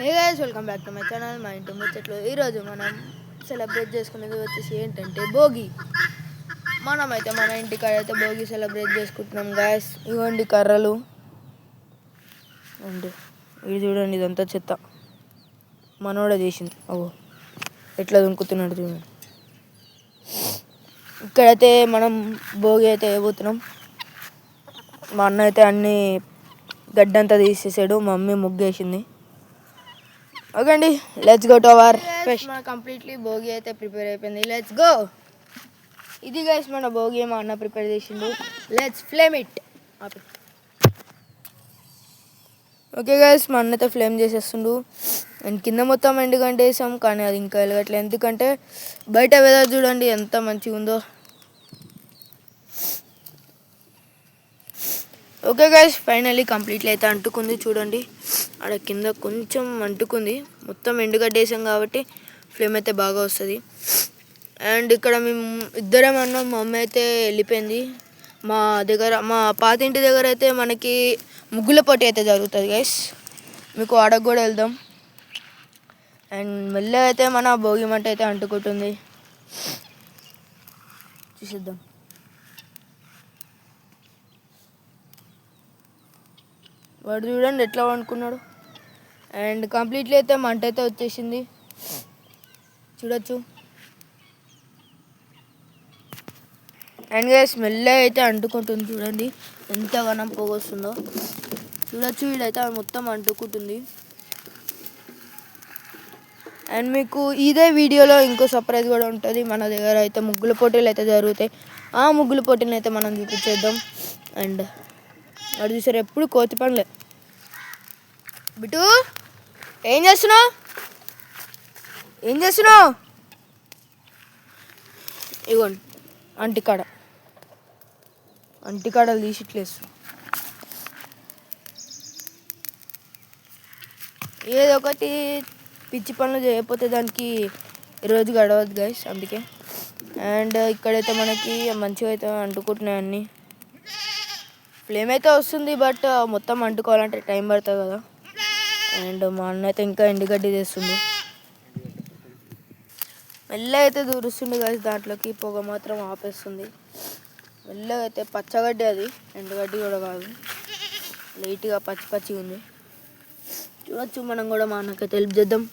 Hey guys, welcome back to my channel మా ఇంటి ముచ్చట్లు. ఈరోజు మనం సెలబ్రేట్ చేసుకునేది వచ్చేసి ఏంటంటే భోగి. మనమైతే మన ఇంటికాడ అయితే భోగి సెలబ్రేట్ చేసుకుంటున్నాం గైస్. ఇవ్వండి కర్రలు అండి, ఇది చూడండి, ఇదంతా చెత్త మనోడే చేసింది. ఓ ఎట్లా దుంకుతున్నాడు చూడండి. ఇక్కడైతే మనం భోగి అయితే వేయబోతున్నాం. మా అన్న అయితే అన్ని గడ్డంతా తీసేసాడు, మా మమ్మీ ముగ్గేసింది. ఓకే అండి, let's go to our pest. Completely Bhogi అయితే ప్రిపేర్ అయిపోయింది, లెట్స్ గో. ఇది గైస్ మన భోగి మా అన్న ప్రిపేర్ చేసిండు. Let's flame it. Okay guys, మా అన్న అయితే ఫ్లేమ్ చేసేస్తుండు. అండ్ కింద మొత్తం ఎండుగంట వేసాం, కానీ అది ఇంకా వెలగట్లేదు. ఎందుకంటే బయట వెదర్ చూడండి ఎంత మంచిగా ఉందో. ఓకే గైస్, ఫైనల్లీ కంప్లీట్లీ అయితే అంటుకుంది చూడండి. ఆడ కింద కొంచెం అంటుకుంది. మొత్తం ఎండుగడ్డ వేసాం కాబట్టి ఫ్లేమ్ అయితే బాగా వస్తుంది. అండ్ ఇక్కడ మేము ఇద్దరం అన్నాం, మా అమ్మ అయితే వెళ్ళిపోయింది. మా దగ్గర మా పాతింటి దగ్గర అయితే మనకి ముగ్గుల పోటీ అయితే జరుగుతుంది గైస్. మీకు ఆడకు కూడా వెళ్దాం. అండ్ మెల్లగా అయితే మన భోగి మంట అయితే అంటుకుంటుంది, చూసిద్దాం. వాడు చూడండి ఎట్లా అనుకున్నాడు. అండ్ కంప్లీట్లీ అయితే మంట అయితే వచ్చేసింది, చూడొచ్చు. అండ్ గైస్ మెల్లగా అయితే అంటుకుంటుంది చూడండి, ఎంత గనం పోగొస్తుందో చూడొచ్చు. వీడైతే మొత్తం అంటుకుంటుంది. అండ్ మీకు ఇదే వీడియోలో ఇంకో సర్ప్రైజ్ కూడా ఉంటుంది. మన దగ్గర అయితే ముగ్గుల పోటీలు అయితే జరుగుతాయి. ఆ ముగ్గుల పోటీలు అయితే మనం చూపించేద్దాం. అండ్ వాడు చూసారు ఎప్పుడు కోతి పనులే. బిటు ఏం చేస్తున్నావు? ఇగోండి అంటికాడలు తీసిట్లేసు. ఏదో ఒకటి పిచ్చి పనులు చేయకపోతే దానికి ఈరోజు గడవద్దు గైస్, అందుకే. అండ్ ఇక్కడైతే మనకి మంచిగా అయితే అంటుకుంటున్నాయి అన్నీ. ఫ్లేమ్ అయితే వస్తుంది, బట్ మొత్తం అంటుకోవాలంటే టైం పడుతుంది కదా. అండ్ మా అన్న అయితే ఇంకా ఎండుగడ్డి చేస్తుండు, మెల్లగా అయితే దూరుస్తుండు గైస్. దాంట్లోకి పొగ మాత్రం ఆపేస్తుంది. మెల్లగా అయితే పచ్చగడ్డి, అది ఎండుగడ్డి కూడా కాదు, లైట్గా పచ్చి పచ్చిగా ఉంది. చూడొచ్చు, మనం కూడా మా అన్నకైతే హెల్ప్ చేద్దాం.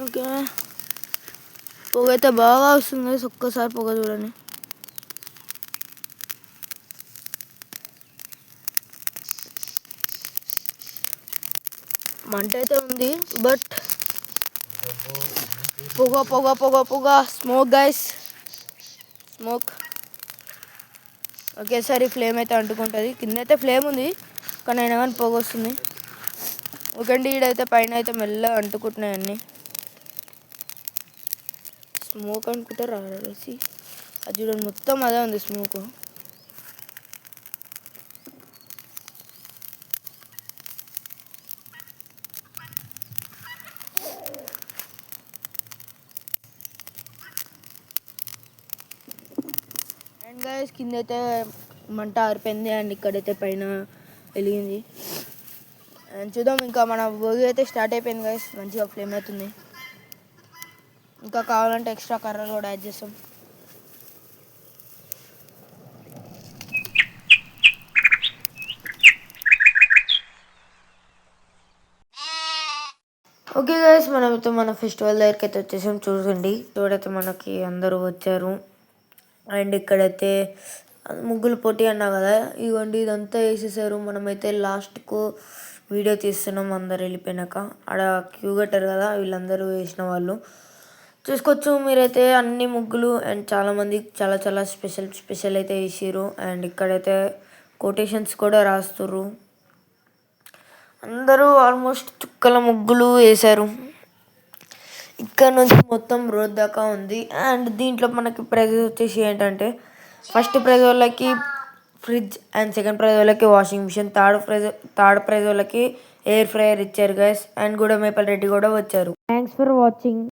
ఓకే, పొగ అయితే బాగా వస్తుంది. ఒక్కసారి పొగ చూడండి. మంట అయితే ఉంది, బట్ పొగ పొగ పొగ పొగ స్మోక్ గైస్, స్మోక్. ఒకేసారి ఫ్లేమ్ అయితే అంటుకుంటుంది. కింద అయితే ఫ్లేమ్ ఉంది, కానీ అయినా కానీ పొగ వస్తుంది. ఒకండి, ఈడైతే పైన అయితే మెల్లగా అంటుకుంటున్నాయి అన్నీ. స్మోక్ అనుకుంటారు రాసి, అది చూడండి మొత్తం అదే ఉంది స్మోక్. అండ్ గైస్ కింద అయితే మంట ఆరిపోయింది, అండ్ ఇక్కడైతే పైన వెలిగింది. అండ్ చూద్దాం, ఇంకా మన భోగి అయితే స్టార్ట్ అయిపోయింది గైస్. మంచిగా ఫ్లేమ్ అవుతుంది. ఇంకా కావాలంటే ఎక్స్ట్రా కర్రలు కూడా యాడ్ చేస్తాం. ఓకే గైస్, మనమైతే మన ఫెస్టివల్ దగ్గరికి అయితే వచ్చేసాం. చూడండి, చూడైతే మనకి అందరూ వచ్చారు. అండ్ ఇక్కడైతే ముగ్గులు పోటీ అన్నా కదా, ఇవ్వండి ఇదంతా వేసేసారు. మనమైతే లాస్ట్కు వీడియో తీస్తున్నాం అందరు వెళ్ళిపోయినాక. ఆడ క్యూ కట్టారు కదా, వీళ్ళందరూ వేసిన వాళ్ళు చూసుకోవచ్చు మీరైతే అన్ని ముగ్గులు. అండ్ చాలామంది చాలా చాలా స్పెషల్ అయితే వేసారు. అండ్ ఇక్కడైతే కొటేషన్స్ కూడా రాస్తుర్రు. అందరూ ఆల్మోస్ట్ చుక్కల ముగ్గులు వేశారు. ఇక్కడ నుంచి మొత్తం రోడ్ దాకా ఉంది. అండ్ దీంట్లో మనకి ప్రైజెస్ వచ్చేసి ఏంటంటే, ఫస్ట్ ప్రైజ్ వాళ్ళకి ఫ్రిడ్జ్, అండ్ సెకండ్ ప్రైజ్ వాళ్ళకి వాషింగ్ మిషన్, థర్డ్ ప్రైజ్ వాళ్ళకి ఎయిర్ ఫ్రైయర్ ఇచ్చారు గైస్. అండ్ గూడమేపల్ రెడ్డి కూడా వచ్చారు. Thanks for watching.